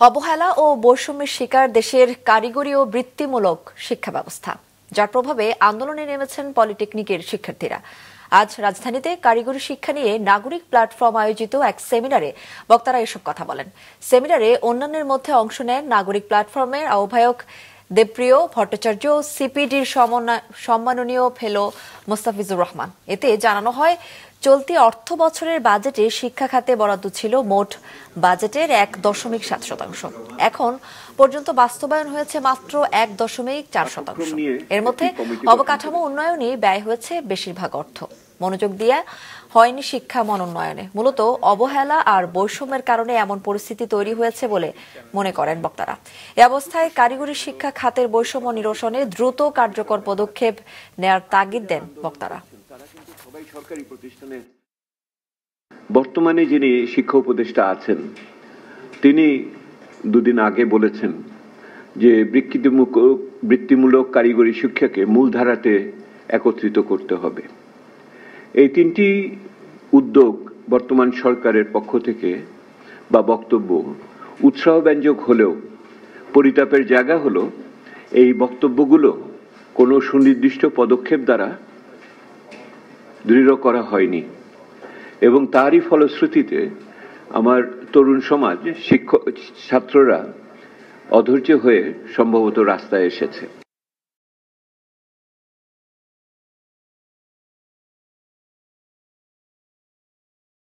অবহেলা ও বৈষম্যের শিকার দেশের কারিগরি ও বৃত্তিমূলক শিক্ষা ব্যবস্থা, যার প্রভাবে আন্দোলনে নেমেছেন পলিটেকনিকের শিক্ষার্থীরা। আজ রাজধানীতে কারিগরি শিক্ষা নিয়ে নাগরিক প্ল্যাটফর্ম আয়োজিত এক সেমিনারে বক্তারা এসব কথা বলেন। সেমিনারে অন্যান্যের মধ্যে অংশ নেন নাগরিক প্ল্যাটফর্মের আহ্বায়ক দেবপ্রিয় ভট্টাচার্য, সিপিডির সম্মাননীয় ফেলো মোস্তাফিজুর রহমান। এতে জানানো হয়, চলতি অর্থ বছরের বাজেটে শিক্ষা খাতে বরাদ্দ ছিল মোট বাজেটের 1.7%। এখন পর্যন্ত বাস্তবায়ন হয়েছে মাত্র 1.4%। এর মধ্যে অবকাঠামো উন্নয়নে ব্যয় হয়েছে বেশিরভাগ অর্থ। মনোযোগ দিয়ে হয়নি শিক্ষা মনোন্নয়নে। মূলত অবহেলা আর বৈষম্যের কারণে এমন পরিস্থিতি তৈরি হয়েছে বলে মনে করেন বক্তারা। এ অবস্থায় কারিগরি শিক্ষা খাতের বৈষম্য নিরসনে দ্রুত কার্যকর পদক্ষেপ নেয়ার তাগিদ দেন বক্তারা। সরকারি প্রতিষ্ঠানে বর্তমানে যিনি শিক্ষা উপদেষ্টা আছেন, তিনি দুদিন আগে বলেছেন যে বৃত্তিমূলক কারিগরি শিক্ষাকে মূলধারাতে একত্রিত করতে হবে। এই তিনটি উদ্যোগ বর্তমান সরকারের পক্ষ থেকে বা বক্তব্য উৎসাহব্যঞ্জক হলেও পরিতাপের জায়গা হলো এই বক্তব্যগুলো কোনো সুনির্দিষ্ট পদক্ষেপ দ্বারা দৃঢ় করা হয়নি এবং তারই ফলশ্রুতিতে আমার তরুণ সমাজ, ছাত্ররা অধৈর্য হয়ে সম্ভবত রাস্তায় এসেছে।